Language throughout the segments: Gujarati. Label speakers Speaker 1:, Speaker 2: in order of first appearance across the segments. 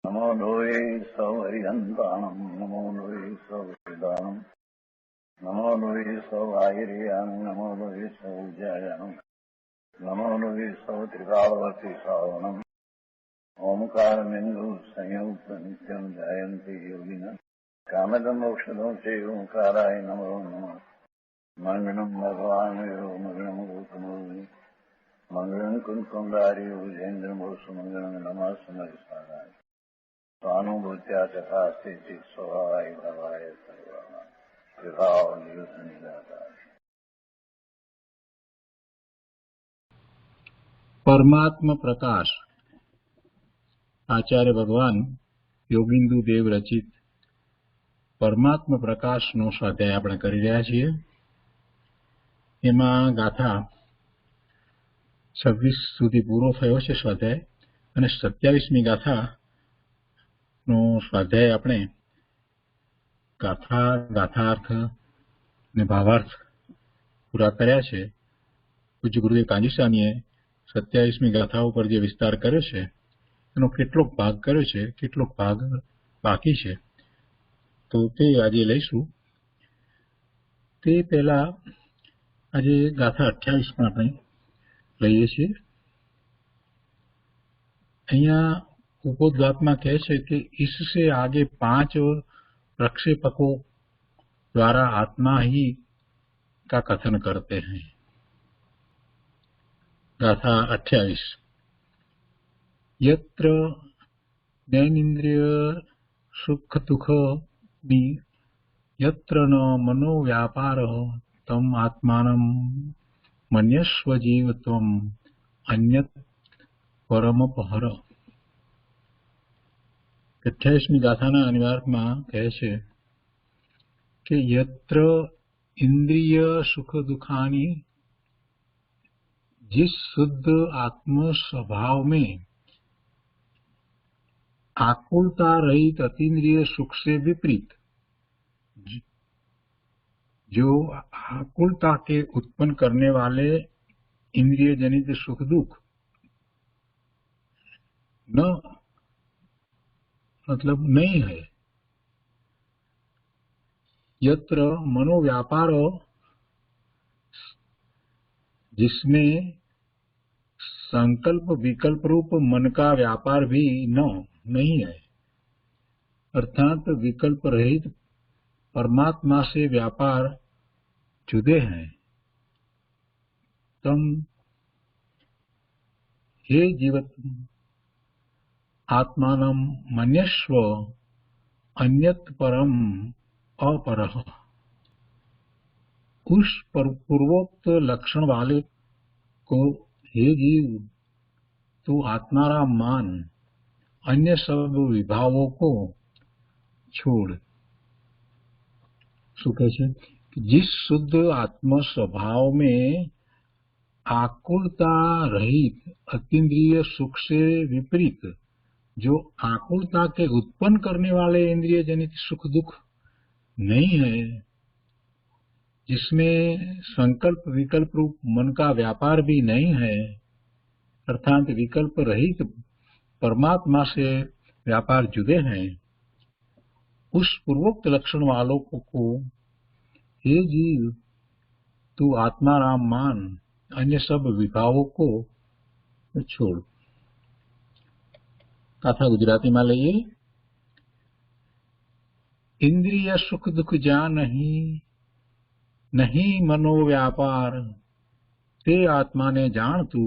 Speaker 1: नमो लोये सौहरिहन्ताणम् नमो लोये सौहृदानम् नमो लोये सौआयर्याम् नमो लोये सौज्यायाम् नमो लोये सौत्रिकालवर्ति सावनम् ओंकारमिन्दु संयुक्त नित्यम् ध्यायन्ति योगिनः कामदम् मोक्षदम् चैव ओंकाराय नमो नमः मङ्गलम् भगवान् मङ्गलम् गौतमोऽग्नि मङ्गलम् कुन्कुण्डारि विजेन्द्रमोसुमङ्गलम् नमः समरिसाराय स्वानुभूत्या चकास्ते स्वभावाय भवाय सर्वाः
Speaker 2: परमात्म प्रकाश आचार्य भगवान योगिंदु देव रचित परमात्म प्रकाश नो स्वाध्याय આપણે કરી રહ્યા છીએ। એમાં ગાથા 26 સુધી પૂરો થયો છે સ્વાધ્યાય અને 27મી ગાથા નો સ્વાધ્યાય આપણે ગાથા ગાથાર્થ ને ભાવાર્થ પૂરા કર્યા છે। પૂજ્ય ગુરુદેવ કાંજી સ્વામીએ 27મી ગાથા ઉપર જે વિસ્તાર કર્યો છે એનો કેટલોક ભાગ કર્યો છે, કેટલોક ભાગ બાકી છે, તો તે આજે લઈશું। તે પહેલા આજે ગાથા 28 આપણે લઈએ છીએ। અહીંયા उपोद्घातમાં કહે છે કે इससे आगे 5 प्रक्षेपकों द्वारा आत्मा ही का कथन करते हैं। गाथा 28 यत्र ज्ञानेन्द्रिय सुख दुख यत्र न मनो व्यापार तम आत्मानं मन्यस्व जीवत्वम् अन्यत् परमपहर। 28મી ગાથાના અનિવાર્યમાં કહે છે કે यत्र इंद्रिय सुख दुखानी जिस शुद्ध आत्म स्वभाव में आकुलता रहित अतीन्द्रिय सुख से विपरीत जो आकुलता के उत्पन्न करने वाले इंद्रिय जनित सुख दुख न मतलब नहीं है। यत्र मनोव्यापार जिसमें संकल्प विकल्प रूप मन का व्यापार भी नहीं है, अर्थात विकल्प रहित परमात्मा से व्यापार जुदे हैं। तम हे जीवत आत्मानं मन्यस्व अन्यत् परम अपरः। उस पूर्वोक्त लक्षण वाले को हे जीव तू आत्माराम मान, अन्य सब विभावों को छोड़। सुखे छे जिस शुद्ध आत्म स्वभाव में आकुलता रहित अतीन्द्रिय सुख से विपरीत जो आकुलता के उत्पन्न करने वाले इंद्रिय जनित सुख दुख नहीं है, जिसमें संकल्प विकल्प रूप मन का व्यापार भी नहीं है, अर्थात विकल्प रहित परमात्मा से व्यापार जुदे हैं, उस पूर्वोक्त लक्षण वालों को हे जीव तू आत्माराम मान, अन्य सब विभावों को छोड़। कथा गुजराती में लईए। इंद्रिय सुख दुख जा नहीं मनो व्यापार ते आत्मा ने जान तू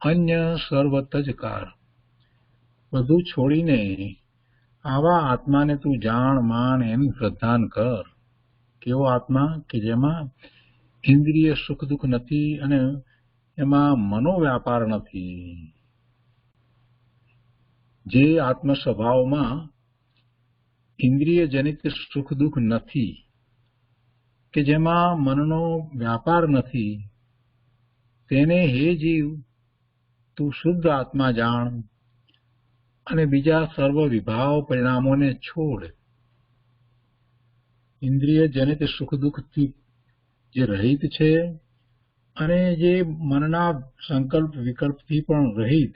Speaker 2: अन्य सर्व तजकार। બધું છોડીને આવા આત્માને તું જાણ માન એમ પ્રધાન કર। કેવો આત્મા કે જેમાં ઇન્દ્રિય સુખ દુઃખ નથી અને એમાં મનોવ્યાપાર નથી। જે આત્મ સ્વભાવમાં ઇન્દ્રિય જનિત સુખ દુઃખ નથી કે જેમાં મનનો વ્યાપાર નથી, તેને હે જીવ તું શુદ્ધ આત્મા જાણ અને બીજા સર્વ વિભાવ પરિણામોને છોડ। ઇન્દ્રિય જનિત સુખ દુઃખથી જે રહિત છે અને જે મનના સંકલ્પ વિકલ્પથી પણ રહિત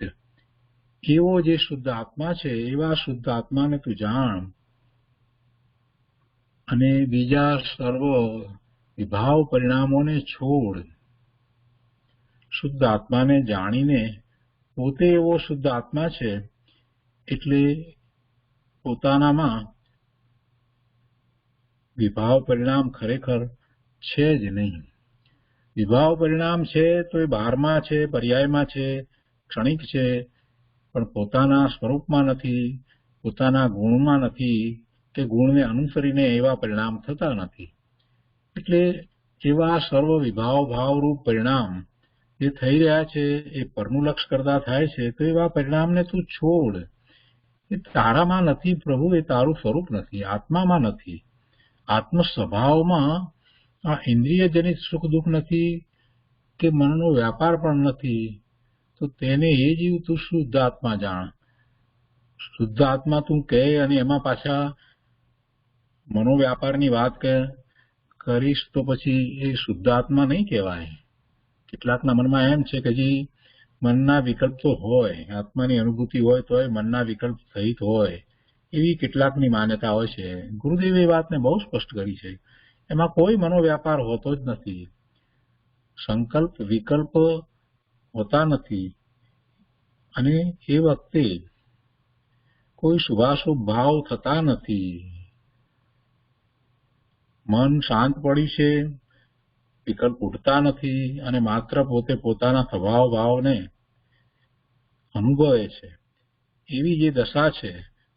Speaker 2: એવો જે શુદ્ધ આત્મા છે એવા શુદ્ધ આત્માને તું જાણ અને બીજા સર્વ વિભાવ પરિણામોને છોડ. શુદ્ધ આત્માને જાણીને પોતે એવો શુદ્ધ આત્મા છે એટલે પોતાનામાં વિભાવ પરિણામ ખરેખર છે જ નહીં. વિભાવ પરિણામ છે તો એ બહારમાં છે, પર્યાયમાં છે, ક્ષણિક છે, પણ પોતાના સ્વરૂપમાં નથી, પોતાના ગુણમાં નથી કે ગુણને અનુસરીને એવા પરિણામ થતા નથી. એટલે એવા સર્વ વિભાવ ભાવરૂપ પરિણામ જે થઈ રહ્યા છે એ પરનું લક્ષ કરતા થાય છે, તો એવા પરિણામને તું છોડ. એ તારામાં નથી પ્રભુ, એ તારું સ્વરૂપ નથી, આત્મામાં નથી. આત્મ સ્વભાવમાં આ ઇન્દ્રિયજનિત સુખ દુઃખ નથી કે મનનો વ્યાપાર પણ નથી. તો તેને એ જીવ તું શુદ્ધ આત્મા જાણ. શુદ્ધ આત્મા તું કહે અને એમાં પાછા મનોવ્યાપારની વાત કરીશ તો પછી એ શુદ્ધ આત્મા નહીં કહેવાય. કેટલાકના મનમાં એમ છે કે જી મનના વિકલ્પ તો હોય, આત્માની અનુભૂતિ હોય તોય મનના વિકલ્પ સહિત હોય, એવી કેટલાકની માન્યતા હોય છે. ગુરુદેવે એ વાતને બહુ સ્પષ્ટ કરી છે. એમાં કોઈ મનોવ્યાપાર હોતો જ નથી, સંકલ્પ વિકલ્પ હોતા નથી, અને એ વખતે કોઈ શુભાશુભ ભાવ થતા નથી. મન શાંત પડ્યું છે, વિકલ્પ ઉઠતા નથી અને માત્ર પોતે પોતાના સ્વભાવ ભાવને અનુભવે છે. એવી જે દશા છે,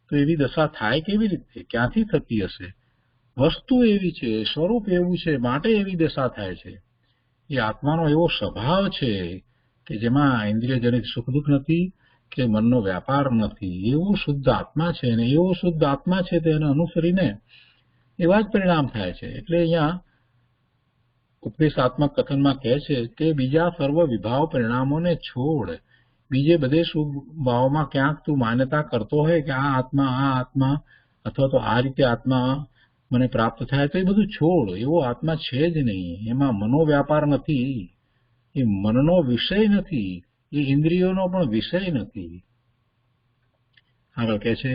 Speaker 2: તો એવી દશા થાય કેવી રીતે, ક્યાંથી થતી હશે? વસ્તુ એવી છે, સ્વરૂપ એવું છે, માટે એવી દશા થાય છે. એ આત્માનો એવો સ્વભાવ છે કે જેમાં ઇન્દ્રિયજનિત સુખ દુઃખ નથી કે મનનો વ્યાપાર નથી. એવો શુદ્ધ આત્મા છે, અને એવો શુદ્ધ આત્મા છે તેને અનુસરીને એવા જ પરિણામ થાય છે. એટલે અહીંયા ઉપદેશાત્મક કથનમાં કહે છે કે બીજા સર્વ વિભાવ પરિણામોને છોડ. બીજે બધે શુભ ભાવમાં ક્યાંક તું માન્યતા કરતો હોય કે આ આત્મા અથવા તો આ રીતે આત્મા મને પ્રાપ્ત થાય, તો એ બધું છોડ. એવો આત્મા છે જ નહીં. એમાં મનોવ્યાપાર નથી, એ મનનો વિષય નથી, એ ઇન્દ્રિયોનો પણ વિષય નથી. આગળ કહે છે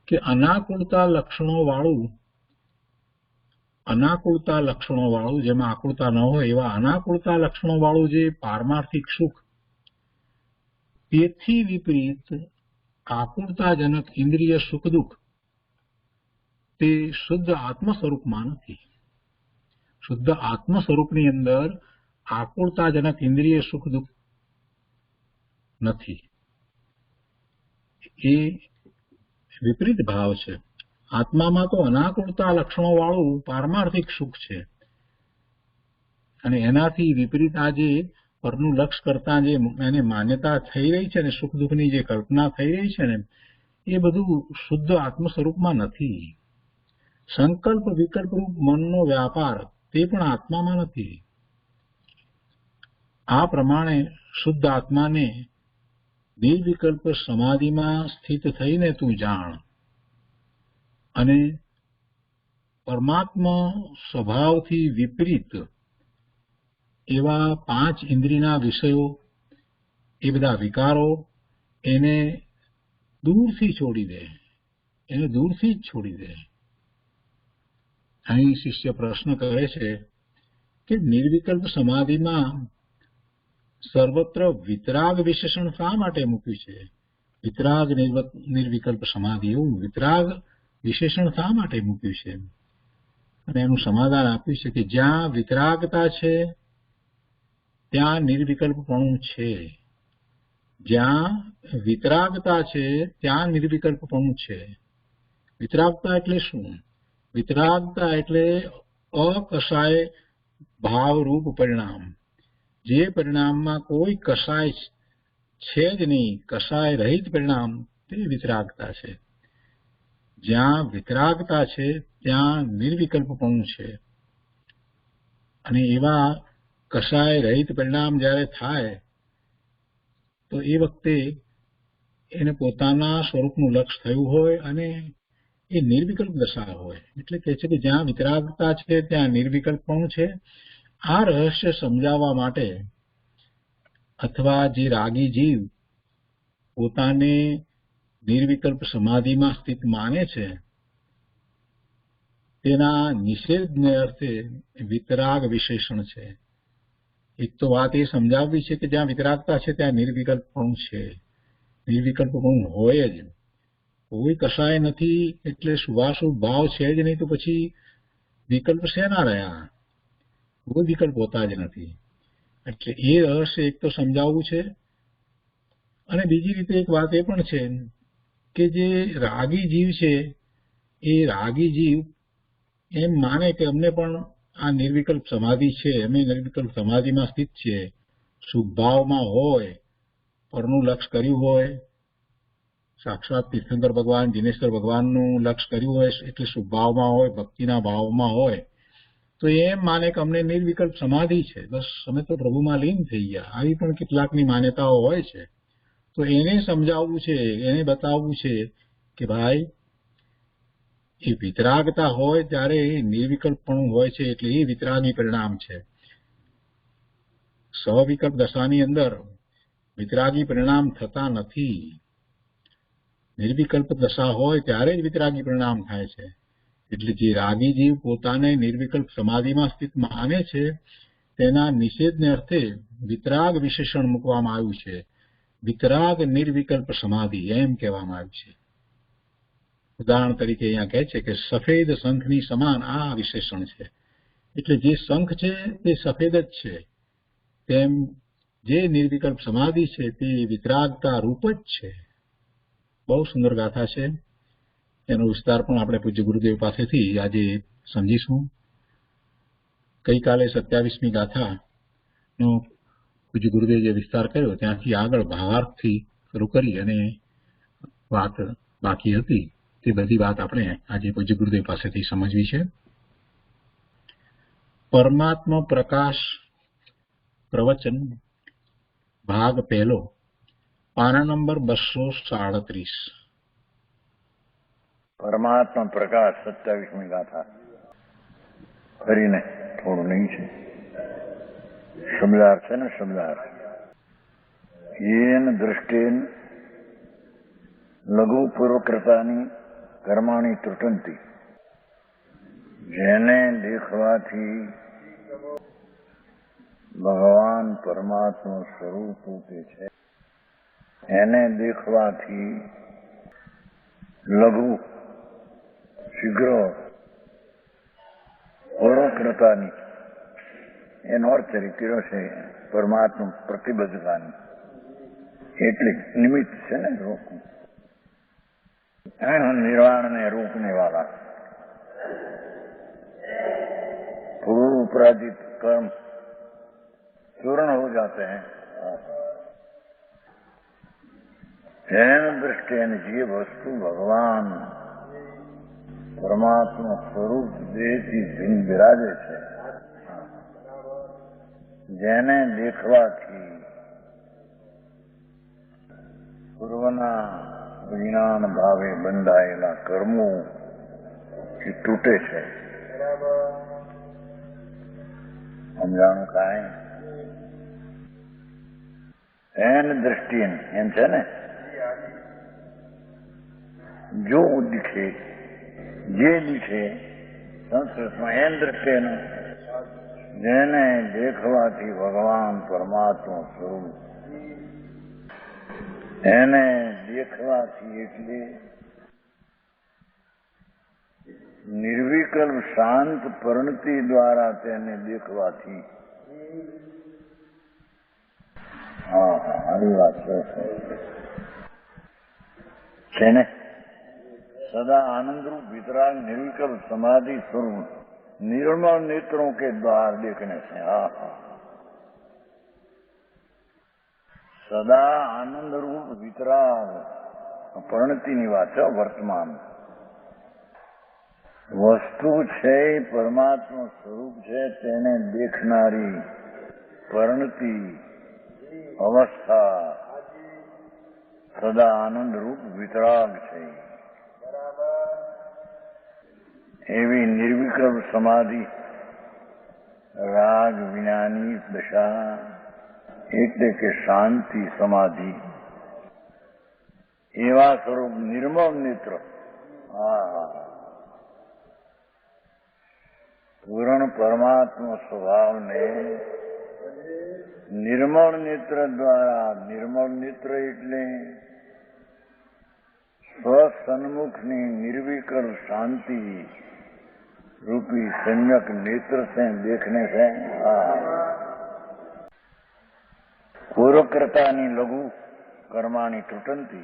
Speaker 2: કે અનાકુળતા લક્ષણો વાળું જેમાં આકુળતા ન હોય એવા અનાકુળતા લક્ષણો વાળું જે પારમાર્થિક સુખ, તેથી વિપરીત આકુળતાજનક ઇન્દ્રિય સુખ દુઃખ તે શુદ્ધ આત્મ સ્વરૂપમાં નથી. શુદ્ધ આત્મ સ્વરૂપની અંદર આકુળતાજનક ઇન્દ્રિય સુખ દુઃખ નથી. એ વિપરીત ભાવ છે. આત્મામાં તો અનાકુળતા લક્ષણો વાળું પારમાર્થિક સુખ છે, અને એનાથી વિપરીત આ જે પરનું લક્ષ કરતા જે એને માન્યતા થઈ રહી છે ને, સુખ દુઃખની જે કલ્પના થઈ રહી છે ને, એ બધું શુદ્ધ આત્મ સ્વરૂપમાં નથી. સંકલ્પ વિકલ્પ રૂપ મનનો વ્યાપાર તે પણ આત્મામાં નથી. આ પ્રમાણે શુદ્ધ આત્માને નિર્વિકલ્પ સમાધિમાં સ્થિત થઈને તું જાણ, અને પરમાત્મા સ્વભાવથી વિપરીત એવા પાંચ ઇન્દ્રિયના વિષયો, એ બધા વિકારો એને દૂરથી છોડી દે, એને દૂરથી જ છોડી દે. અહીં શિષ્ય પ્રશ્ન કરે છે કે નિર્વિકલ્પ સમાધિમાં સર્વત્ર વિતરાગ વિશેષણ શા માટે મૂક્યું છે? વિતરાગ નિર્વિકલ્પ સમાધિ એવું વિતરાગ વિશેષણ શા માટે મૂક્યું છે? અને એનું સમાધાન આપ્યું છે કે જ્યાં વિતરાગતા છે ત્યાં નિર્વિકલ્પપણું છે. જ્યાં વિતરાગતા છે ત્યાં નિર્વિકલ્પપણું છે. વિતરાગતા એટલે શું? વિતરાગતા એટલે અકષાય ભાવરૂપ પરિણામ. જે પરિણામમાં કોઈ કષાય છે જ નહીં, કષાય રહિત પરિણામ, તે વિતરાગતા છે. જ્યાં વિતરાગતા છે ત્યાં નિર્વિકલ્પપણું છે. અને એવા કષાય રહિત પરિણામ જ્યારે થાય તો એ વખતે એને પોતાના સ્વરૂપનું લક્ષ થયું હોય અને એ નિર્વિકલ્પ દશા હોય. એટલે કહે છે કે જ્યાં વિતરાગતા છે ત્યાં નિર્વિકલ્પપણું છે. આ રહસ્ય સમજાવવા માટે અથવા જે રાગી જીવ પોતાને નિર્વિકલ્પ સમાધિમાં સ્થિત માને છે તેના નિષેધને અર્થે વિતરાગ વિશેષણ છે. એક તો વાત એ સમજાવવી છે કે જ્યાં વિતરાગતા છે ત્યાં નિર્વિકલ્પપણું છે. નિર્વિકલ્પપણું હોય જ, કોઈ કશાય નથી એટલે શુભાશુભ ભાવ છે જ નહીં, તો પછી વિકલ્પ શેના રહ્યા? કોઈ વિકલ્પ હોતા જ નથી. એટલે એ રહસ્ય એક તો સમજાવવું છે. અને બીજી રીતે એક વાત એ પણ છે કે જે રાગી જીવ છે એ રાગી જીવ એમ માને કે અમને પણ આ નિર્વિકલ્પ સમાધિ છે, અમે નિર્વિકલ્પ સમાધિમાં સ્થિત છીએ, શુભભાવમાં હોય, પરનું લક્ષ કર્યું હોય, સાક્ષાત તીર્થંકર ભગવાન દિનેશ્વર ભગવાનનું લક્ષ કર્યું હોય એટલે શુભભાવમાં હોય, ભક્તિના ભાવમાં હોય, તો એમ માને કે અમને નિર્વિકલ્પ સમાધિ છે, બસ અમે તો પ્રભુમાં લીન થઈ ગયા. આવી પણ કેટલાકની માન્યતાઓ હોય છે. તો એને સમજાવવું છે, એને બતાવવું છે કે ભાઈ એ વિતરાગતા હોય ત્યારે નિર્વિકલ્પપણું હોય છે, એટલે એ વિતરાગી પરિણામ છે. સ્વવિકલ્પ દશાની અંદર વિતરાગી પરિણામ થતા નથી. નિર્વિકલ્પ દશા હોય ત્યારે જ વિતરાગી પરિણામ થાય છે. એટલે જે રાગી જીવ પોતાને નિર્વિકલ્પ સમાધિમાં સ્થિત માને છે તેના નિષેધને અર્થે વિતરાગ વિશેષણ મૂકવામાં આવ્યું છે. વિતરાગ નિર્વિકલ્પ સમાધિ એમ કહેવામાં આવ્યું છે. ઉદાહરણ તરીકે અહીંયા કહે છે કે સફેદ શંખની સમાન આ વિશેષણ છે. એટલે જે શંખ છે તે સફેદ જ છે, તેમ જે નિર્વિકલ્પ સમાધિ છે તે વિતરાગતા રૂપ જ છે. બહુ સુંદર ગાથા છે. એનો વિસ્તાર પણ આપણે પૂજ્ય ગુરુદેવ પાસેથી આજે સમજીશું. ગઈકાલે 27મી ગાથાનો પૂજ્ય ગુરુદેવ જે વિસ્તાર કર્યો ત્યાંથી આગળ ભાવાર્થથી શરૂ કરી અને વાત બાકી હતી તે બધી વાત આપણે આજે પૂજ્ય ગુરુદેવ પાસેથી સમજવી છે. પરમાત્મા પ્રકાશ પ્રવચન ભાગ પહેલો, પાના નંબર 237.
Speaker 1: પરમાત્મા પ્રકાશ 27મી ગાથા. ફરીને થોડું નહીં છે, શબ્દાર્થ છે ને, શબ્દાર્થ. યેન દૃષ્ટેન લઘુ પૂર્વકૃતાની કર્માણી ત્રુટંતી. જેને દેખવાથી ભગવાન પરમાત્મા સ્વરૂપ રૂપે છે, એને દેખવાથી લઘુ શીઘ્ર પૂર્વકૃતાની એનો અર્થ કર્યો છે પરમાત્મા પ્રતિબદ્ધતાની. એટલે નિમિત્ત છે ને રૂપ, निर्वाण में रोकने वाला पूर्व अपराधित कर्म चूर्ण हो जाते हैं. जैन दृष्टि ये वस्तु भगवान परमात्मा स्वरूप देहથી ભિન્ન બિરાજે છે, જેને દેખવાથી પૂર્વના વિજ્ઞાન ભાવે બંધાયેલા કર્મો એ તૂટે છે. સમજાણું કાંઈ? એન દ્રષ્ટિએ એમ છે ને, જો દીખે, જે દીખે સંસ્કૃતમાં એન દ્રષ્ટિએ, જેને દેખવાથી ભગવાન પરમાત્મા સ્વરૂપ, એને દેખવાથી એટલે નિર્વિકલ્પ શાંત પરિણતિ દ્વારા તેને દેખવાથી. આવી વાત છે ને. સદા आनंदरूप वितराग निर्विकल्प समाधि स्वरूप निर्मल नेत्रों के द्वार देखने से સદા આનંદરૂપ વિતરાગ પરિણતિની વાત છે. વર્તમાન વસ્તુ છે, પરમાત્મા સ્વરૂપ છે, તેને દેખનારી પરિણતિ અવસ્થા સદા આનંદરૂપ વિતરાગ છે. એવી નિર્વિકલ્પ સમાધિ રાગ વિનાની દશા એટલે કે શાંતિ સમાધિ એવા સ્વરૂપ નિર્મળ નેત્ર. હા, પૂર્ણ પરમાત્મા સ્વભાવને નિર્મળ નેત્ર દ્વારા, નિર્મળ નેત્ર એટલે સ્વસન્મુખની નિર્વિકલ શાंति रूपी सम्यक नेत्र से देखने से पूर्वकृतानी लघु कर्माणी त्रुटंती.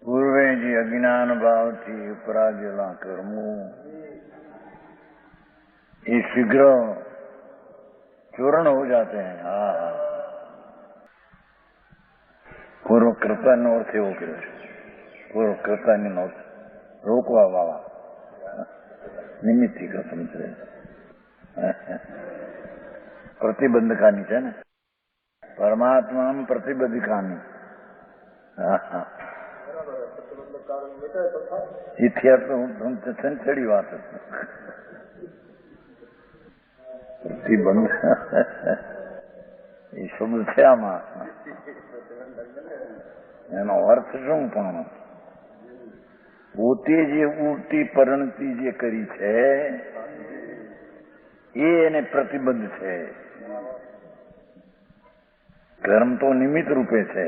Speaker 1: पूर्वे जी अज्ञान भाव थी अपराजेला कर्मो ये शीघ्र चूर्ण हो जाते हैं. પૂર્વકર્તા નો અર્થ એવો કર્યો છે. પૂર્વકર્તાની નો અર્થ રોકવા વાળા, નિમિત્તિક સમજે, પ્રતિબંધકાની છે ને, પરમાત્મા પ્રતિબંધકાની. ઇતિહાસ તો છેડી વાત પ્રતિબંધ એ શબ્દ છે આમાં. એનો અર્થ શું? પણ પોતે જે ઉડતી પરણતી જે કરી છે એ એને પ્રતિબંધ છે. કર્મ તો નિમિત્ત રૂપે છે.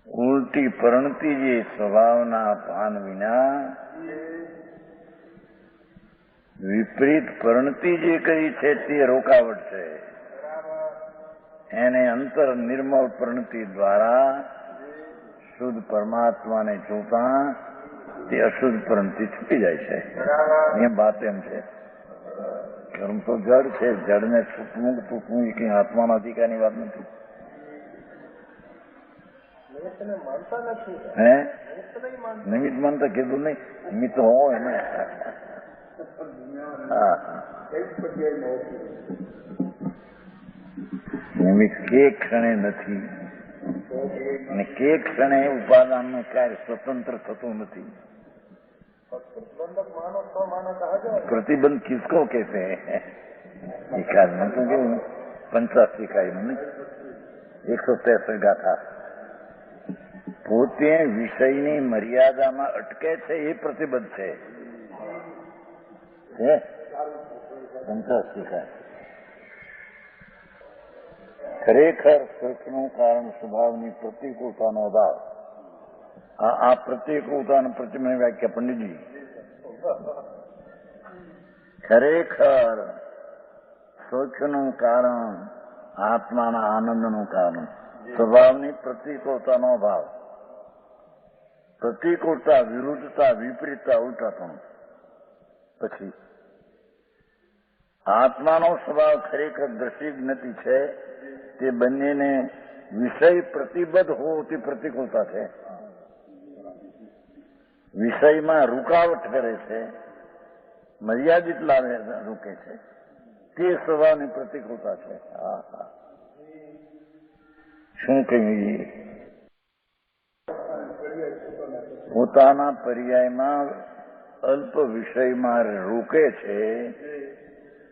Speaker 1: ઉલટી પરણતી જે સ્વભાવના ભાન વિના વિપરીત પરણતી જે કરી છે તે રોકાવટ છે. એને અંતર નિર્મળ પ્રણતિ દ્વારા શુદ્ધ પરમાત્માને જોતા તે અશુદ્ધ પ્રણતિ છૂટી જાય છે. એ વાત એમ છે. કર્મ તો જડ છે, જડને છૂટવું તૂટવું એ કઈ આત્માના અધિકારની વાત નથી. હે નિમિત્ત માનતા કીધું નહીં, નિમિત્ત હોય ને. નિમિત્ત કે ક્ષણે નથી અને કે ક્ષણે ઉપાદાનનું કાર્ય સ્વતંત્ર થતું નથી. प्रतिबंध किसको कहते हैं? एकाद में तो केवल 85 इकाई में 163 गाथा પોતે વિષયની મર્યાદામાં અટકે છે એ પ્રતિબંધ છે. 85 ઇકાઈ. ખરેખર સુખનું કારણ સ્વભાવની પ્રતિકૂળતાનો અભાવ. આ પ્રતિકૂળતાનું પ્રતિબંધ વ્યાખ્યા પંડિતજી. ખરેખર સુખનું કારણ આત્માના આનંદનું કારણ સ્વભાવની પ્રતિકૂળતાનો અભાવ. પ્રતિકૂળતા, વિરુદ્ધતા, વિપરીતતા, ઉલટાપણું. પછી આત્માનો સ્વભાવ ખરેખર દ્રષ્ટિ જ્ઞતિ છે. તે બંનેને વિષય પ્રતિબદ્ધ હોતી પ્રતિકૂળતા છે. વિષયમાં રૂકાવટ કરે છે, મર્યાદિત લાવે રોકે છે, તે સ્વભાવની પ્રતિકૂળતા છે. શું કહીએ? પોતાના પર્યાયમાં અલ્પ વિષયમાં રોકે છે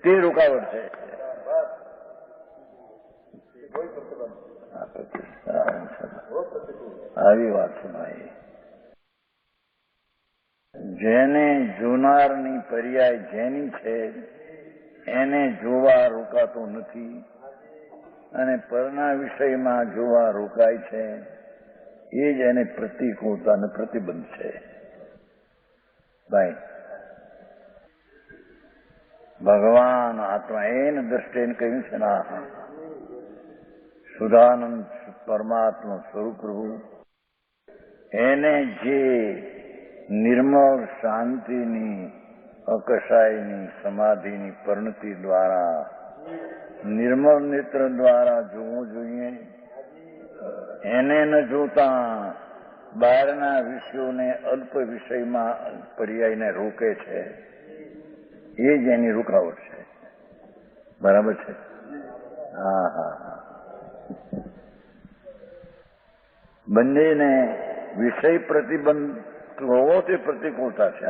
Speaker 1: તે રૂકાવટ છે. આવી વાત સુનાઈ. જેને જોનારની પર્યાય જેની છે એને જોવા રોકાતો નથી અને પરના વિષયમાં જોવા રોકાય છે એ જ એને પ્રતિકૂળતા અને પ્રતિબંધ છે. ભાઈ ભગવાન આત્મા એને દ્રષ્ટિએ કહ્યું છે ને, સુધાનંદ પરમાત્મા સ્વરૂપ પ્રભુ એને જે નિર્મળ શાંતિની, અકશાયની, સમાધિની પરિણતિ દ્વારા, નિર્મળ નેત્ર દ્વારા જોવું જોઈએ. એને ન જોતા બહારના વિષયોને અલ્પ વિષયમાં પર્યાયને રોકે છે એ જ એની રૂકાવટ છે. બરાબર છે? હા. બંનેને વિષય પ્રતિબંધ હોવો તે પ્રતિકૂળતા છે.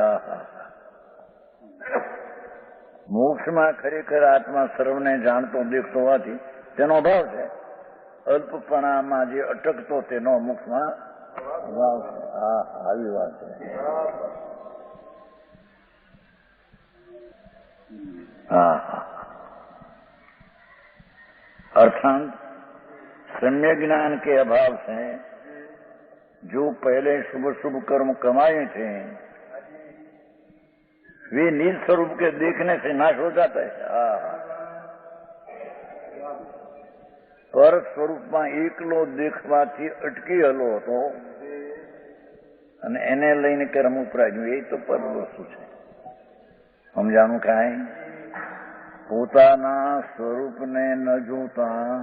Speaker 1: મોક્ષમાં ખરેખર આત્મા સર્વને જાણતો દેખતો હોવાથી તેનો અભાવ છે. અલ્પપણામાં જે અટકતો તેનો મુખમાં ભાવ છે. હા, આવી વાત છે. हाँ हाँ, अर्थात सम्यक ज्ञान के अभाव से जो पहले शुभ शुभ कर्म कमाए थे वे निज स्वरूप के देखने से नाश हो जाता है. हाँ, पर સ્વરૂપમાં એકલો દેખવાથી અટકી હલો હતો અને એને લઈને કર્મ ઉપરાજ્યું. એ તો પર વસ્તુ છે. સમજાણું કાંઈ? પોતાના સ્વરૂપને ન જોતા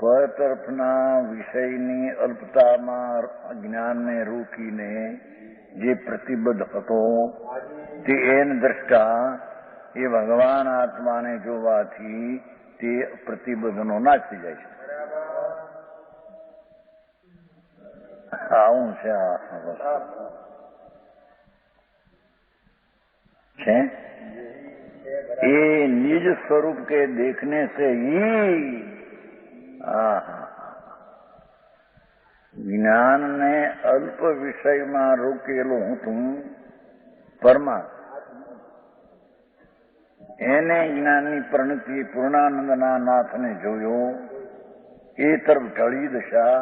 Speaker 1: પર તરફના વિષયની અલ્પતામાં જ્ઞાનને રોકીને જે પ્રતિબદ્ધ હતો તે એન દ્રષ્ટા એ ભગવાન આત્માને જોવાથી તે પ્રતિબદ્ધનો નાશ થઈ જાય છે. આવું છે ये निज स्वरूप के देखने से ही ज्ञान ने अल्प विषय में रोकेलो हूँ परमात्मा એને જ્ઞાનની પરિણતિ પૂર્ણાનંદના નાથને જોયો એ તરફ ઢળી દશા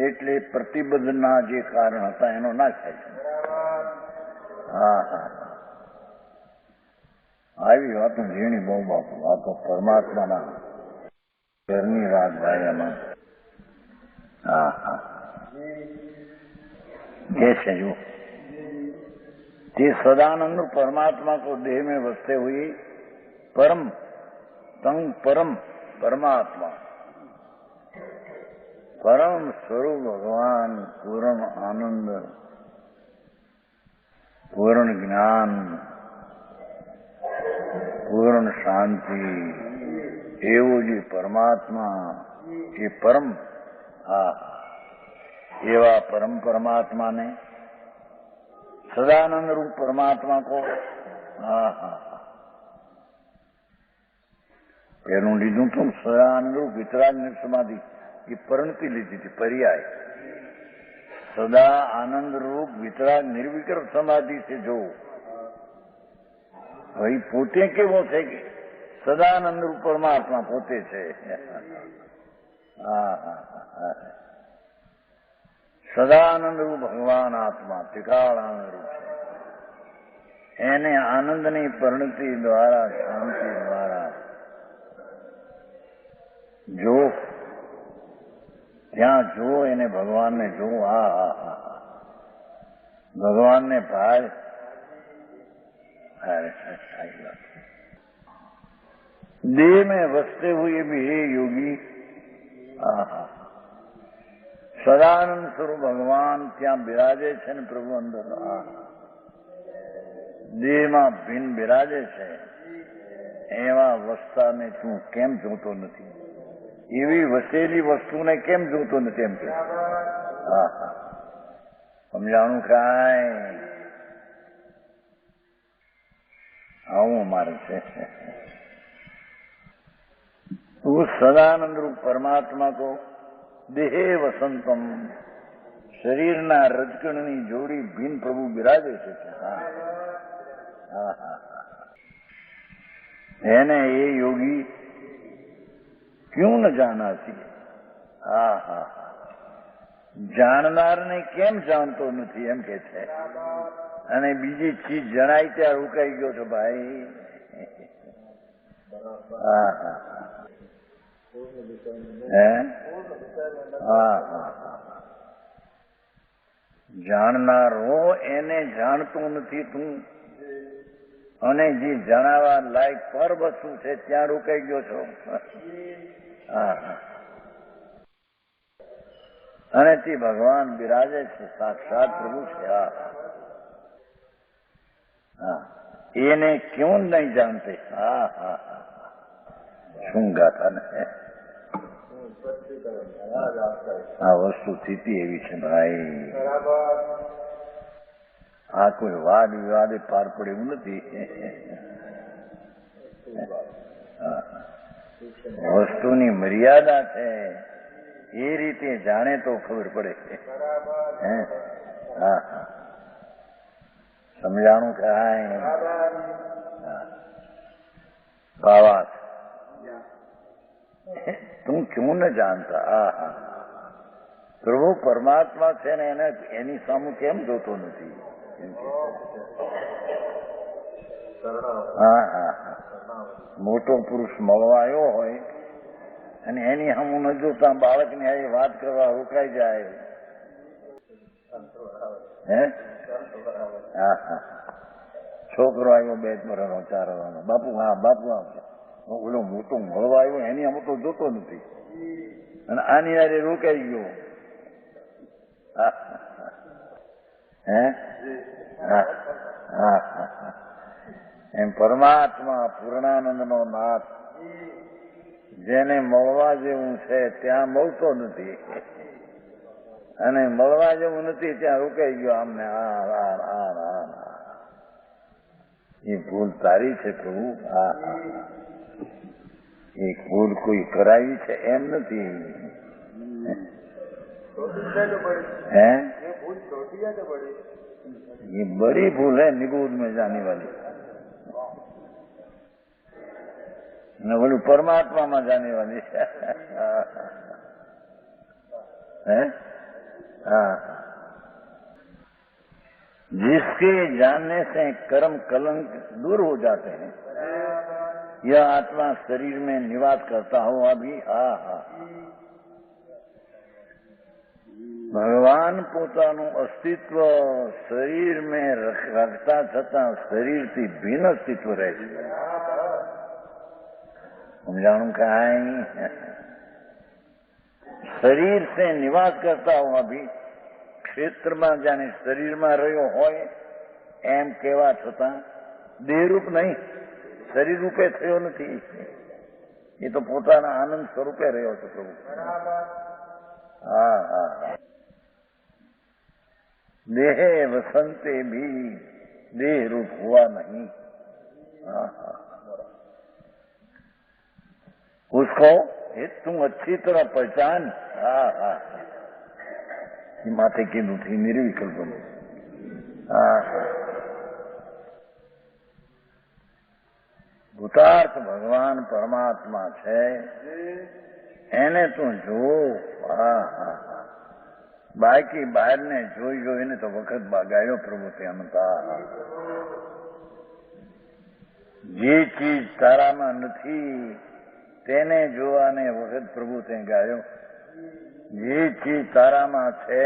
Speaker 1: એટલે પ્રતિબદ્ધના જે કારણ હતા એનો નાશ થાય છે. હા હા, આવી વાતો ઝીણી બહુ બાપુ. આ તો પરમાત્માના ઘરની વાત ભાઈ એમાં. હા હા, જે છે જો તે सदानंद परमात्मा को देह में बसते हुए परम तंग परम परमात्मा परम स्वरूप भगवान पूर्ण आनंद पूर्ण ज्ञान पूर्ण शांति एवं जी परमात्मा ये परम एवा परम परमात्मा ने सदानंद रूप परमात्मा को पेलू लीधु तो सदानंद रूप वितराग समाधि ये परिणति लीधी थी पर्याय. सदा आनंद रूप वितराग निर्विकल्प समाधि से जो भाई पोते केवो छे कि सदानंद रूप परमात्मा पोते छे. सदानंद रूप भगवान आत्मा त्रिकाल आनंद रूप है. એને આનંદની પરિણતિ દ્વારા શાંતિ દ્વારા જો ત્યાં જો એને ભગવાનને જો ભગવાનને ભાઈ देह में बसते हुए भी हे योगी સદાનંદ સ્વરૂપ ભગવાન ત્યાં બિરાજે છે ને પ્રભુ અંદર દેહમાં ભિન્ન બિરાજે છે એવા વસ્તાને તું કેમ જોતો નથી? એવી વસેલી વસ્તુને કેમ જોતો નથી? એમ કે સમજાણું કાંઈ? આવું અમારે છે. તું સદાનંદ રૂપ પરમાત્મા કો देहे वसंतम शरीरना रजकणनी जोड़ी भीन प्रभु बिराजे छे. એને એ યોગી ક્યું ન જાનાસી? જાણનારને કેમ જાણતો નથી એમ કે છે. અને બીજી ચીજ જણાય ત્યાં રોકાઈ ગયો છો ભાઈ. જાણનારો એને જાણતો નથી તું, અને જે જણાવવા લાયક પર વસ્તુ છે ત્યાં રોકાઈ ગયો છો. અને તે ભગવાન બિરાજે છે, સાક્ષાત પ્રભુ છે. એને ક્યું નહીં જાણતે? શું ગાતા ને આ વસ્તુ સ્થિતિ એવી છે ભાઈ. આ કોઈ વાદ વિવાદે પાર પડે એવું નથી. વસ્તુની મર્યાદા છે એ રીતે જાણે તો ખબર પડે. હે હા હા સમજાણું કાંઈ बात तुम क्यों न जानता? હા પ્રભુ પરમાત્મા છે ને એને એની સામું કેમ જોતો નથી? હા હા મોટો પુરુષ મળવા આવ્યો હોય અને એની સામું ન જોતા બાળકને આવી વાત કરવા રોકાઈ જાય. હે હા હા છોકરો આવ્યો 2 વર્ષનો 4 વર્ષનો, બાપુ હા બાપુ આવશે. ઓલો મોટો મળવા આવ્યો એની આમ તો જોતો નથી અને આની યારે રોકાઈ ગયો. હે હા હા એમ પરમાત્મા પૂર્ણાનંદ નો નાથ જેને મળવા જેવું છે ત્યાં મળતો નથી અને મળવા જેવું નથી ત્યાં રોકાઈ ગયો. આમને એ ભૂલ તારી છે પ્રભુ. હા એ ભૂલ કોઈ કરાવી છે એમ નથી. હે ये बड़ी भूल है निगूढ़ में जाने वाली, न बोलू परमात्मा में जाने वाली है. हाँ जिसके जानने से कर्म कलंक दूर हो जाते हैं, यह आत्मा शरीर में निवास करता हो अभी. હા હા ભગવાન પોતાનું અસ્તિત્વ શરીર મેં રાખતા છતાં શરીરથી ભિન્ન અસ્તિત્વ રહે છે. સમજાણું કાંઈ? શરીર સે નિવાસ કરતા હું અભી ક્ષેત્રમાં જાણે શરીરમાં રહ્યો હોય એમ કહેવા છતાં દેહરૂપ નહીં, શરીર રૂપે થયો નથી. એ તો પોતાના આનંદ સ્વરૂપે રહ્યો છે પ્રભુ. હા હા देहे वसंते भी देह रूप हुआ नहीं. उसको तुम अच्छी तरह पहचान. हाँ हाँ माथे कीधું થી નિર્વિકલ્પ. હા ભૂતાર્થ ભગવાન પરમાત્મા છે એને તું જો. હા હા બાકી બહારને જોઈ જોઈને તો વખત બગાડ્યો પ્રભુ ત્યાં. જે ચીજ તારામાં નથી તેને જોવાને વખત પ્રભુ ત્યાં ગાયો. જે ચીજ તારામાં છે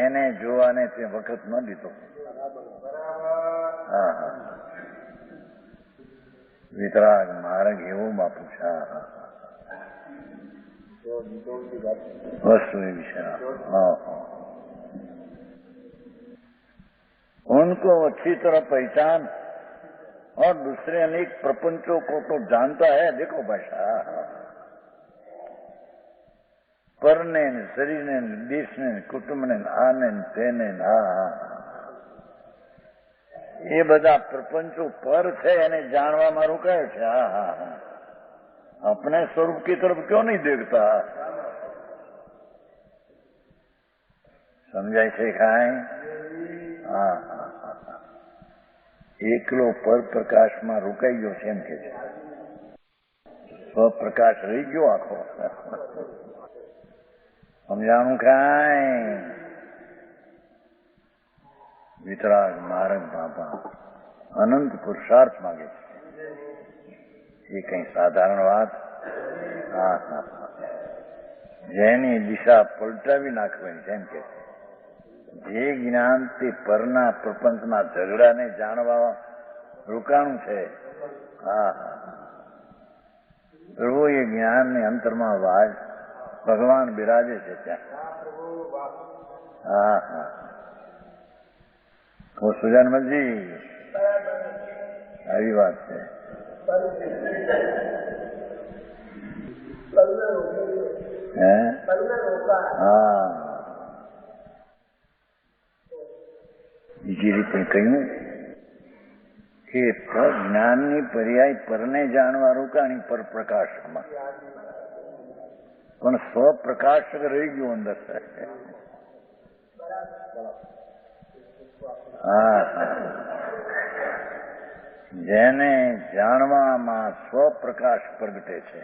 Speaker 1: એને જોવાને તે વખત ન દીધો. હા હા વિતરાગ માર્ગ એવો બાપુ છે. वस्तु विषय उनको अच्छी तरह पहचान और दूसरे अनेक प्रपंचों को तो जानता है. देखो भाषा परने शरीर ने देश ने कुटुंब ने आने તેને એ બધા પ્રપંચો પર છે એને જાણવામાં રોકાય છે. હા હા હા अपने स्वरूप की तरफ क्यों नहीं देखता? समझाय છે કાંઈ? હા એકલો પર પ્રકાશમાં રોકાઈ ગયો છે એમ કે છે. સ્વપ્રકાશ રહી ગયો આખો. સમજાણું કાંઈ? વિતરાગ માર્ગ બાપા અનંત પુરુષાર્થ માગે છે. એ કઈ સાધારણ વાત? હા હા જેની દિશા પલટાવી નાખવાની છે એમ કે જે જ્ઞાનથી પરના પ્રપંચના ઝઘડાને જાણવા રોકાણું છે. હા હા પ્રભુ એ જ્ઞાનને અંતરમાં વાજ ભગવાન બિરાજે છે ત્યાં. હા હા હું સુજાનમલજી આવી વાત છે. હા બીજી રીતે કહ્યું કે જ્ઞાનની પર્યાય પરને જાણવા રોકાણી પર પ્રકાશમાં, પણ સ્વપ્રકાશક રહી ગયું અંદર. જેને જાણવામાં સ્વપ્રકાશ પ્રગટે છે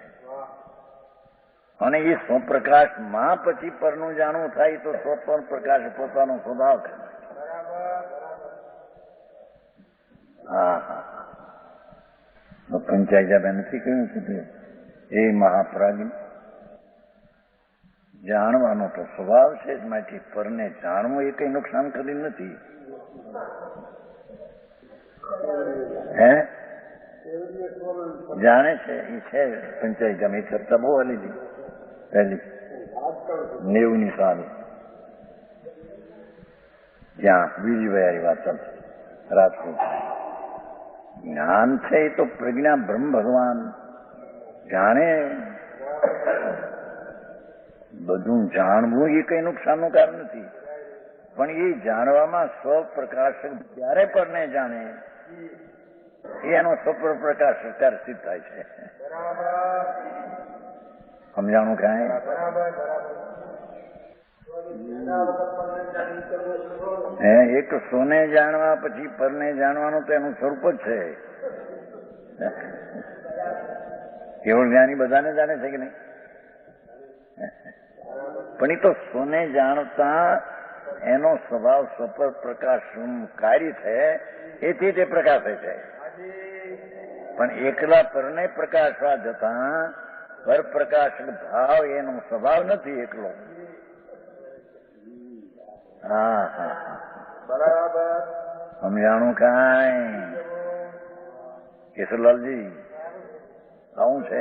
Speaker 1: અને એ સ્વપ્રકાશમાં પછી પરનું જાણવું થાય તો સ્વપ્રકાશ પોતાનો સ્વભાવ કરે. પંચાયજાબેન નથી કહ્યું કે એ મહાપ્રાજ્ઞ જાણવાનો તો સ્વભાવ છે જ, માટે પરને જાણવું એ કઈ નુકસાન કરી નથી. હે જાણે છે એ છે પંચાયત એ ચર્ચા બહુ હાલી હતી પહેલી 90ની સાલ, ત્યાં બીજી વયારી વાત ચાલશે રાજકોટ. જ્ઞાન છે એ તો પ્રજ્ઞા બ્રહ્મ ભગવાન જાણે, બધું જાણવું એ કઈ નુકસાનનું કારણ નથી, પણ એ જાણવામાં સ્વપ્રકાશક ત્યારે પરને જાણે એનો સ્વપ્રકાશકાર સિદ્ધ થાય છે. સમજાણું કાંઈ? એક સોને જાણવા પછી પરને જાણવાનું તો એનું સ્વરૂપ જ છે. કેવળ જ્ઞાની બધાને જાણે છે કે નહીં? પણ એ તો સોને જાણતા એનો સ્વભાવ સ્વપર પ્રકાશ કાર્ય છે, એથી તે પ્રકાશે છે. પણ એકલા પરને પ્રકાશવા જતા પરપ્રકાશક ભાવ એનો સ્વભાવ નથી એકલો. બરાબર સમજાણું કાંઈ? કેશુલાલજી આવું છે.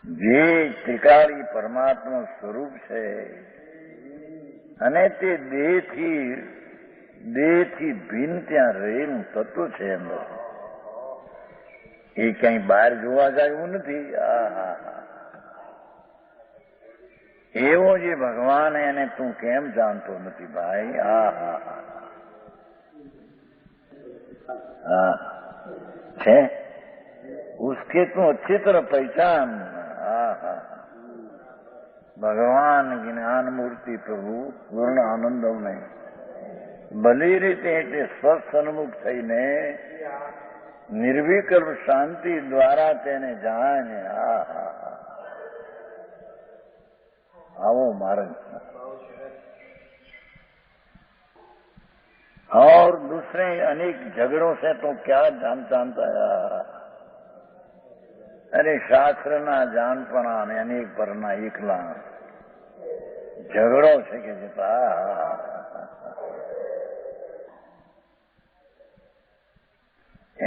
Speaker 1: જે ત્રિકાળી પરમાત્મા સ્વરૂપ છે અને તે દેહથી ભિન્ન ત્યાં રહેલું તત્વ છે અંદર, એ ક્યાંય બહાર જોવા જાય એવું નથી. એવો જે ભગવાન એને તું કેમ જાણતો નથી ભાઈ? છે उसके તું अच्छी तरह पहचान. ભગવાન જ્ઞાન મૂર્તિ પ્રભુ પૂર્ણ આનંદ નહીં ભલી રીતે એટલે સ્વસન્મુખ થઈને નિર્વિકલ્પ શાંતિ દ્વારા તેને જાણે. આવો માર્ગ. और दूसरे अनेक झगड़ों से तो क्या जानता अरे શાસ્ત્રના જાણપણા અને અનેક પરના એકલા ઝઘડો છે કે જતા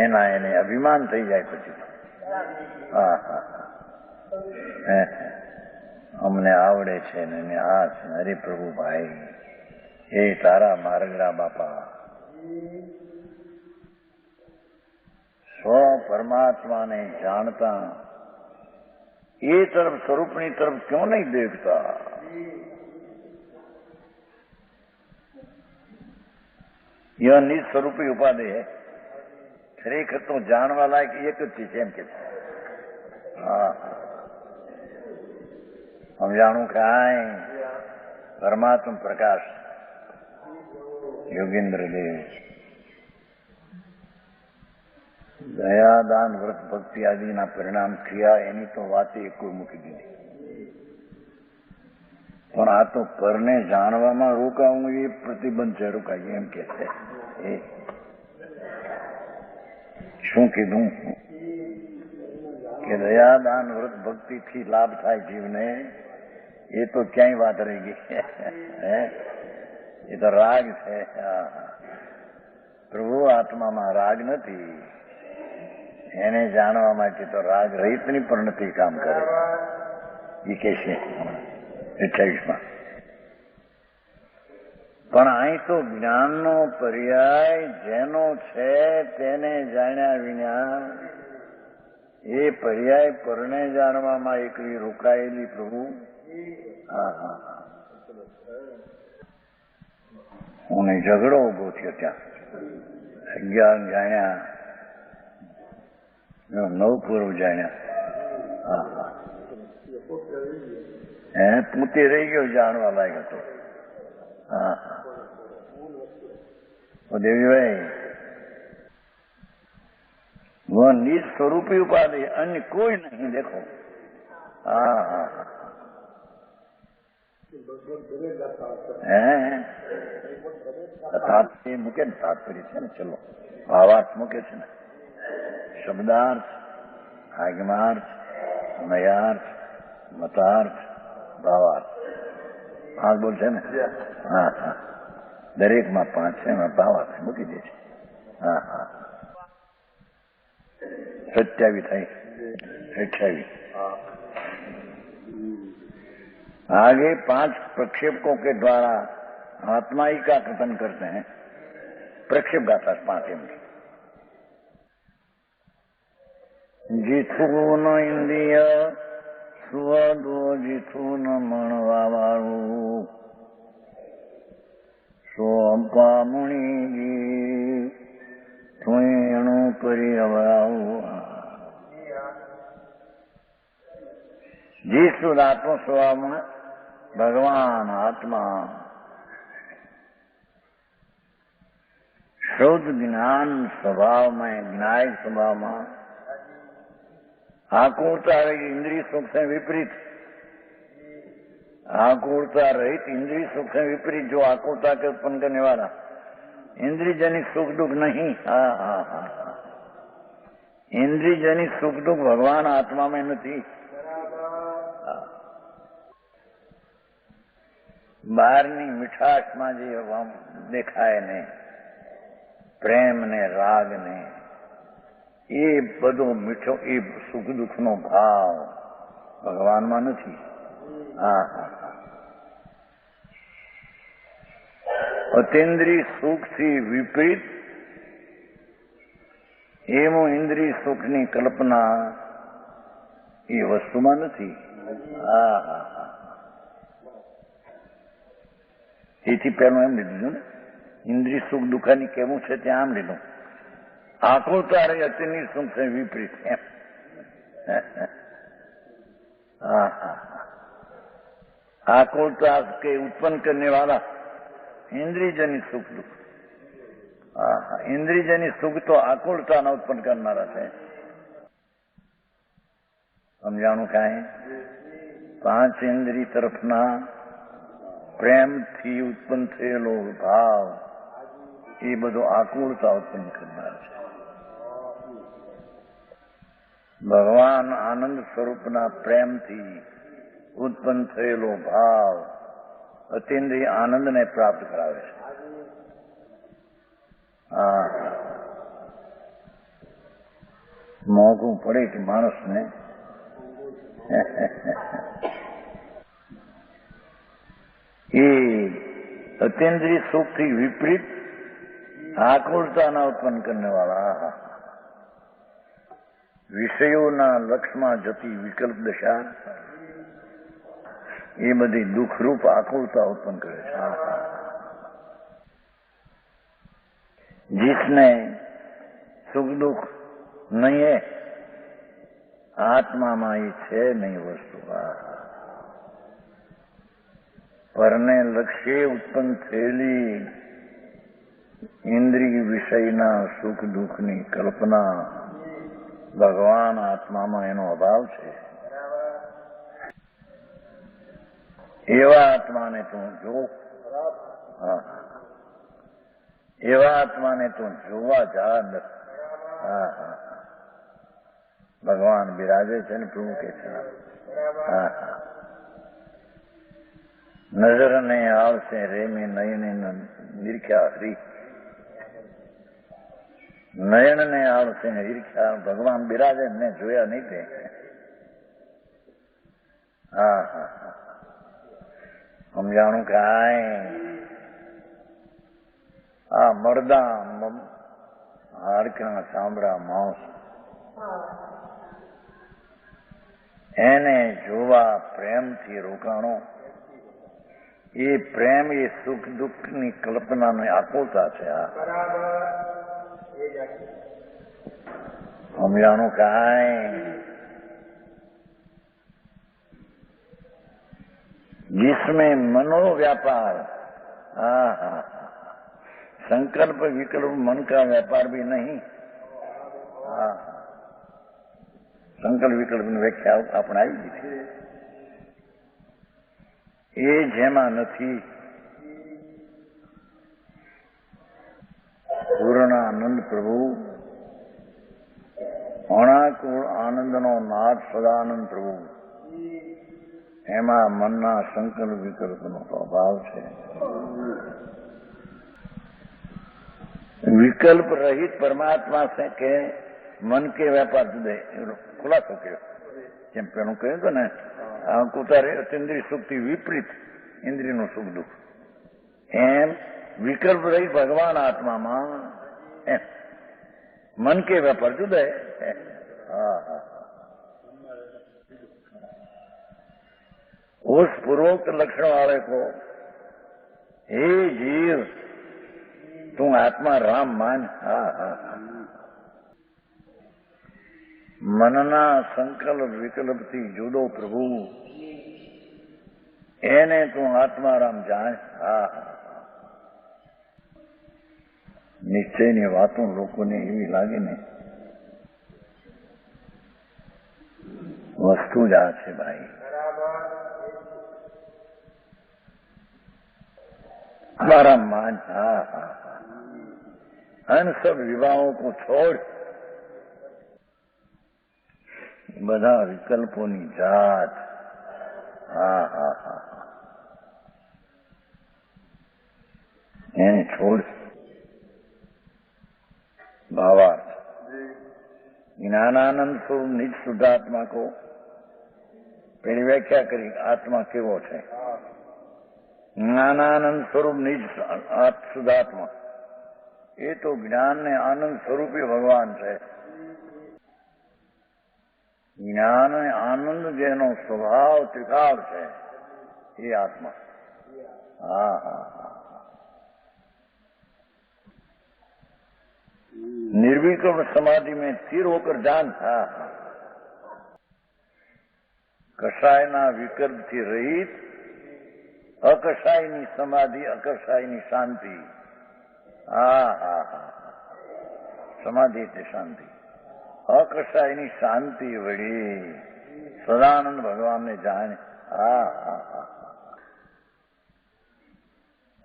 Speaker 1: એના એને અભિમાન થઈ જાય પછી. અમને આવડે છે ને આ છે. અરે પ્રભુ ભાઈ, એ તારા માર્ગડા બાપા સ્વ પરમાત્માને જાણતા એ તરફ સ્વરૂપની તરફ ક્यों नहीं देखता? यह निस्वरूपी उपाधि है. ખરેખર તો જાણવા લાયક એક જ ચીજ એમ કે સમજાણું કાંઈ? પરમાત્મા પ્રકાશ યોગેન્દ્ર દેવ દયા દાન વ્રત ભક્તિ આદિના પરિણામ ક્રિયા એની તો વાતે કોઈ મૂકી દીધી, પણ આ તો પરને જાણવામાં રોકાવું એ પ્રતિબંધ છે. રોકાય એમ કે છે. એ શું કીધું કે દયા દાન વ્રત ભક્તિથી લાભ થાય જીવને, એ તો ક્યાંય વાત રહી ગઈ. એ તો રાગ છે. પ્રભુ આત્મામાં રાગ નથી, એને જાણવા માટે તો રાગ રહિતની પણ નથી કામ કરે. એ કે છે 28માં. પણ અહીં તો જ્ઞાનનો પર્યાય જેનો છે તેને જાણ્યા વિના એ પર્યાય પરને જાણવામાં એકલી રોકાયેલી પ્રભુ અને ઝઘડો ઉભો થયો ત્યાં 11 જાણ્યા, 9 પૂર્વ જાણ્યા. હા, પૂતે રહી ગયો જાણવા લાગ્યો હતો. હા, દેવીભાઈ वो निज स्वरूपी उपाधि, अन्य कोई नहीं. देखो, हाँ हाँ है મૂકે ને તાત્પર્ય છે ને. ચલો ભાવાર્થ મૂકે છે ને, શબ્દાર્થ, આગમાર્થ, નયાર્થ, મતાર્થ, ભાવાર્થ. 5 બોલ છે ને. હા હા, દરેકમાં 5 છે, એમાં ભાવાર્થ મૂકી દે છે. હા હા, 27 થઈ, 28. आगे 5 प्रक्षेपकों के द्वारा आत्मा ही का कथन करते हैं. प्रक्षेप गाथा 5 एमकी. जीथू न इंद्रिय सुवदो जीथू न मणवा वाळू સોંપા મુનિજી તું કરી અવરાવું. जिस आत्म स्वभाव में भगवान आत्मा शुद्ध ज्ञान स्वभाव में, ज्ञायक स्वभाव में आकुलता रहित इंद्रिय सुख से विपरीत, आकुलता रहित इंद्रिय सुख से विपरीत, जो आकुलता के उत्पन्न करने वाला इंद्रिय जनित सुख दुख नहीं. हाँ हाँ हाँ, इंद्रिय जनित सुख दुख भगवान आत्मा में नहीं. બહારની મીઠાશમાં જે દેખાય ને, પ્રેમ ને રાગ ને, એ બધો મીઠો, એ સુખ દુઃખનો ભાવ ભગવાનમાં નથી. હા હા, અતિન્દ્રિય સુખથી વિપરીત એવું ઇન્દ્રિય સુખની કલ્પના એ વસ્તુમાં નથી. હા હા હા, એથી પહેલું એમ લીધું ને, ઇન્દ્રિય સુખ દુઃખાની કેવું છે ત્યાં આમ લીધું. આકુલતા રહી અતિની સુખ છે વિપરીત એમ. હા હા, आकुलता के उत्पन्न करने वाला इंद्रिय जनित सुख दुख. इंद्रिय जनित सुख तो आकुलता न उत्पन्न करनारा है. समझाणु कांई 5 इंद्रिय तरफना પ્રેમથી ઉત્પન્ન થયેલો ભાવ એ બધો આકુળતા ઉત્પન્ન કરનાર છે. ભગવાન આનંદ સ્વરૂપના પ્રેમથી ઉત્પન્ન થયેલો ભાવ અતિન્દ્રિય આનંદને પ્રાપ્ત કરાવે છે. હા, મોંઘું પડે કે માણસને એ अतीन्द्रिय सुख થી विपरीत आकुलता उत्पन्न करने वाला विषयों लक्ष्यમાં જતી વિકલ્પ દશા એ બધી દુઃખરૂપ आकुलता उत्पन्न करे છે. जिसने सुख दुख नहीं है, आत्मा ये છે नहीं वस्तु. પરને લક્ષ્ય ઉત્પન્ન થયેલી ઇન્દ્રિય વિષયના સુખ દુઃખની કલ્પના ભગવાન આત્મામાં એનો અભાવ છે. એવા આત્માને તું જો. એવા આત્માને તું જોવા જા. ભગવાન બિરાજે છે ને, પ્રભુ કે છે. નજર ને આવશે રેમી નયન નિરખ્યા હરી. નયન ને આવશે ઈર્ખ્યા. ભગવાન બિરાજે ને જોયા નહીં તે. હા હા, સમજાણું કાંઈ. આ મરદા હાડકા ચામડા માંસ એને જોવા પ્રેમથી રોકાણો, એ પ્રેમ, એ સુખ દુઃખની કલ્પનાની આકુલતા છે. આ સમજાણું કાંઈ? जिसमें मनोव्यापार, संकल्प विकल्प मन का व्यापार भी नहीं. संकल्प विकल्प ની વ્યાખ્યા આપણે આવી દીધી. એ જેમાં નથી પૂર્ણાનંદ પ્રભુ, અણાકુળ આનંદનો નાથ સદાનંદ પ્રભુ, એમાં મનના સંકલ્પ વિકલ્પનો સ્વભાવ છે. વિકલ્પ રહિત પરમાત્મા છે કે મન કે વેપાર જુદે ખુલાસો કર્યો. જેમ પેલું કહ્યું હતું ને, કુતારે ઇન્દ્રિય સુખથી વિપરીત ઇન્દ્રિયનું સુખ દુઃખ, એમ વિકલ્પ રહિત ભગવાન આત્મામાં मन के व्यापार जुदा है. उस पूर्वोक्त लक्षण वाले को हे जीव तू आत्मा राम मान. मनना संकल्प विकल्प थी जुदो प्रभु, એને તું આત્મારામ જાણ. નિશ્ચયની વાતો લોકોને એવી લાગે ને વસ્તુ જ આ છે ભાઈ. आत्माराम मान. अन सब विवाहों को छोड़ બધા વિકલ્પોની જાત. એને છોડ. भावार्थ ज्ञानानंद स्वरूप निज शुद्धात्मा को पहली व्याख्या करी. आत्मा केवो है? ज्ञानानंद स्वरूप निज शुद्धात्मा, ये तो ज्ञान ने आनंद स्वरूपी भगवान है. ज्ञान ने आनंद जेनो स्वभाव त्रिकाल है, ये आत्मा. निर्विकल्प समाधि में स्थिर होकर जान. कषायना विकल्प थी रहित अकषायनी समाधि, अकषायनी शांति. समाधि એટલે શાંતિ. અકષાયની શાંતિ વળી સદાનંદ ભગવાનને જાણે.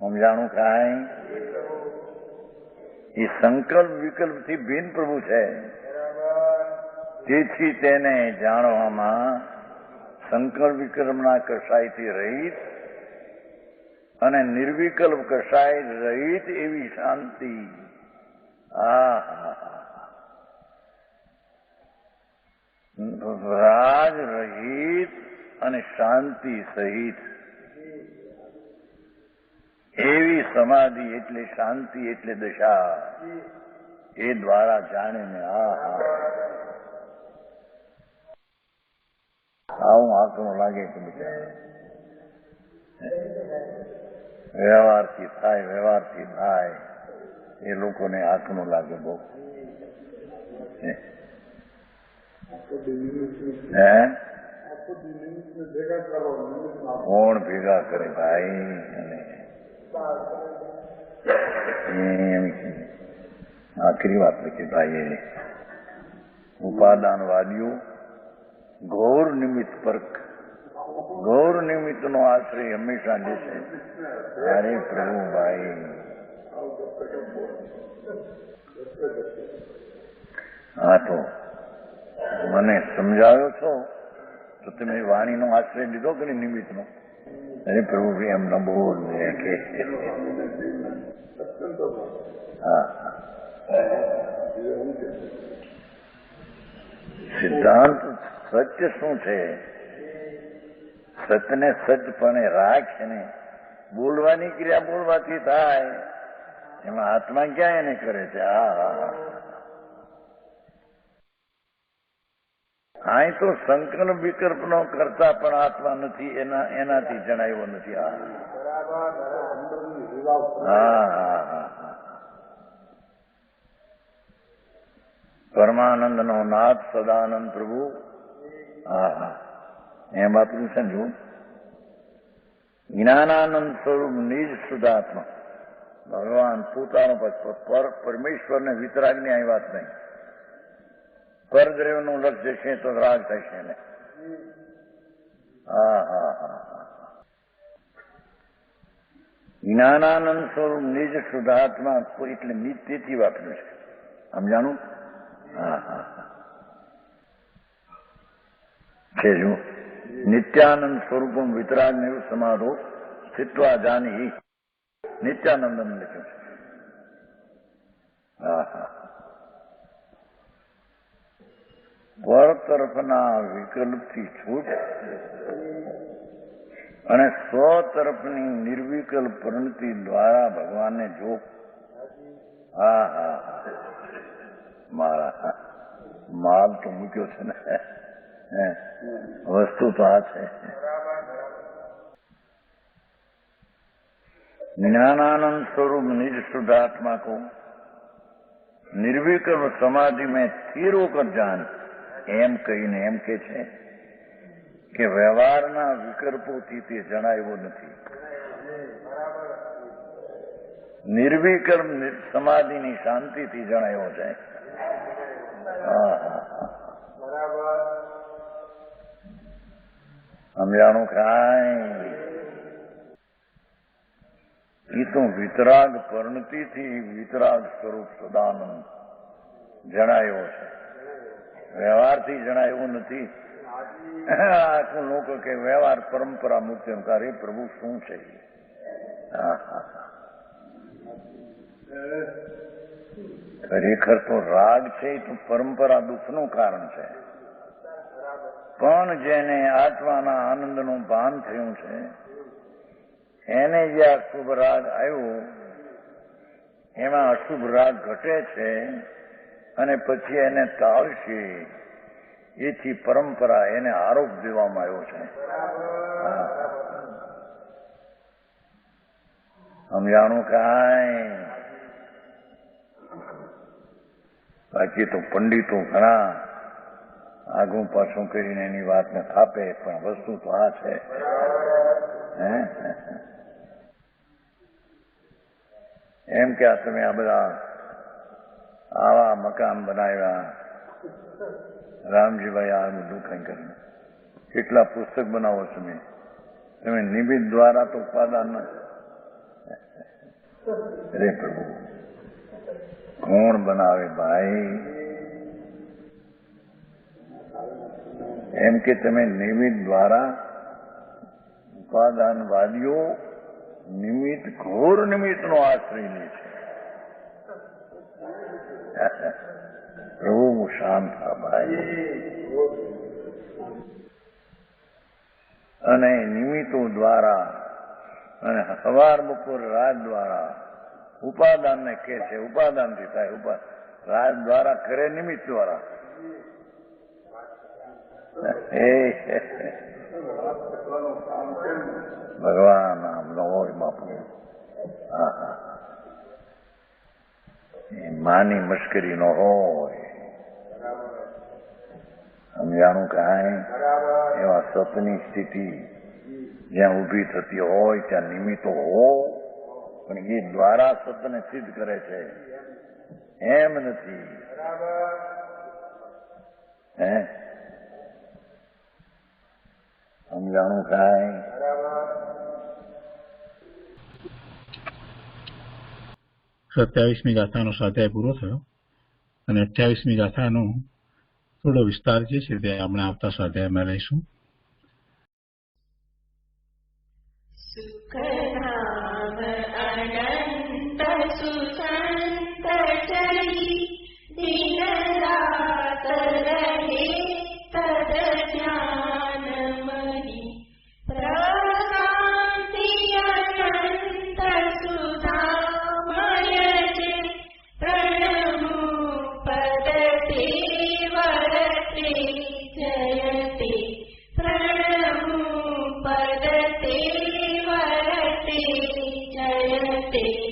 Speaker 1: સમજાણું કાંઈ? એ સંકલ્પ વિકલ્પથી ભિન્ન પ્રભુ છે. તેથી તેને જાણવામાં સંકલ્પ વિકલ્પના કષાયથી રહિત અને નિર્વિકલ્પ કષાય રહિત એવી શાંતિ. રાજ રહિત અને શાંતિ સહિત એવી સમાધિ એટલે શાંતિ એટલે દશા, એ દ્વારા જાણે ને. આવું આંકડું લાગે કે બધા વ્યવહારથી થાય, વ્યવહારથી થાય એ લોકોને આંકડું લાગે બહુ. કોણ ભેગા કરે ભાઈ? અને આખરી વાત લખી ભાઈ, ઉપાદાનવાદીઓ ઘોર નિમિત્ત પર, ઘોર નિમિત્તનો આશ્રય હંમેશા લે છે. અરે પ્રભુ ભાઈ, હા તો મને સમજાવ્યો છો તો તમે વાણીનો આશ્રય લીધો કે નિમિત્તનો? અરે પ્રભુ એમ ન બોલ કે સિદ્ધાંત સત્ય શું છે? સત્યને સચપણે રાખ ને બોલવાની ક્રિયા બોલવાથી થાય, એમાં આત્મા ક્યાં એને કરે છે? અહીં તો સંકલ્પ વિકલ્પનો કરતા પણ આત્મા નથી, એનાથી જણાવ્યો નથી. હા હા હા પરમાનંદ નો નાથ સદાનંદ પ્રભુ. હા હા એમ આપણું સમજવું. જ્ઞાનાનંદ સ્વરૂપ નિજ શુદ્ધાત્મા ભગવાન પોતાનો પરમેશ્વરને વિતરાગની અહીં વાત નહીં. પરદ્રવ્યનું લક્ષ્ય છે તો રાગ થશે ને. હા હા હા જ્ઞાનાનંદ સ્વરૂપ નિજ શુદ્ધાત્મા એટલે નિત્યથી વાપર્યું છે. સમજાણું? હા હા છે જો નિત્યાનંદ સ્વરૂપમ વિતરાગ સમાધો સ્થિત્વા જાની નિત્યાનંદમ લખ્યું છે. હા હા પર તરફના વિકલ્પથી છૂટ અને સ્વ તરફની નિર્વિકલ્પ પ્રણતિ દ્વારા ભગવાનને જો. હા હા હા મારા માલ તો મૂક્યો છે ને, વસ્તુ તો આ છે. ज्ञानानंद स्वरूप निज शुद्धात्मा को निर्विकल्प समाधि में स्थिर होकर जान एम कहीने एम के છે કે વ્યવહારના વિકલ્પોથી તે જણાવ્યો નથી. નિર્વિકલ્પ સમાધિની શાંતિથી જણાવ્યો છે. સમજાણું કાંઈ? એ તો વિતરાગ પરણતિથી વિતરાગ સ્વરૂપ સદાનંદ જણાયો છે, વ્યવહારથી જણાયું નથી. આખું લોકો કે વ્યવહાર પરંપરા મુક્તિ કાર્ય પ્રભુ શું છે. ખરેખર તો રાગ છે એ તો પરંપરા દુઃખનું કારણ છે, પણ જેને આત્માના આનંદનું ભાન થયું છે એને જે આ શુભ રાગ આવ્યો એમાં અશુભ રાગ ઘટે છે અને પછી એને ટાળશે, એથી પરંપરા એને આરોપ દેવામાં આવ્યો છે. સમજાણું કાંઈ? બાકી તો પંડિતો ઘણા આગું પાછું કરીને એની વાતને થાપે, પણ વસ્તુ તો આ છે. એમ કે તમે આ બધા આવા મકાન બનાવ્યા, રામજીભાઈ આ બધું કંઈ કર્યું, કેટલા પુસ્તક બનાવો તમે નિમિત્ત દ્વારા તો ઉપાદાન રે પ્રભુ કોણ બનાવે ભાઈ? એમ કે તમે નિમિત્ત દ્વારા ઉપાદાનવાદીઓ નિમિત્ત ઘોર નિમિત્તનો આશ્રય લે છે. પ્રભુ હું શાંત થા ભાઈ. અને નિમિત્તો દ્વારા અને સવાર બપોર રાત દ્વારા ઉપાદાનને કે છે, ઉપાદાનથી થાય. રાત દ્વારા કરે નિમિત્ત દ્વારા. ભગવાન આમ ન હોય બાપુ. માની મશ્કરી ન હોય. સમજાણું કાંઈ? એવા સતની સ્થિતિ જ્યાં ઊભી થતી હોય ત્યાં નિમિત્તો હો, પણ એ દ્વારા સતને સિદ્ધ કરે છે, એમ નથી. સમજાણું કાંઈ?
Speaker 2: 27મી ગાથાનો સ્વાધ્યાય પૂરો થયો અને 28મી ગાથાનો થોડો વિસ્તાર જે છે તે આપણે આવતા સ્વાધ્યાયમાં લઈશું.
Speaker 3: સુખધામ અનંત સુસંત ચરી દિન રાત રહે તદ જ્ઞાન મહી પ્રકાંતિ અનંત સુધામય જે પ્રણમુ પદતે વરતે તે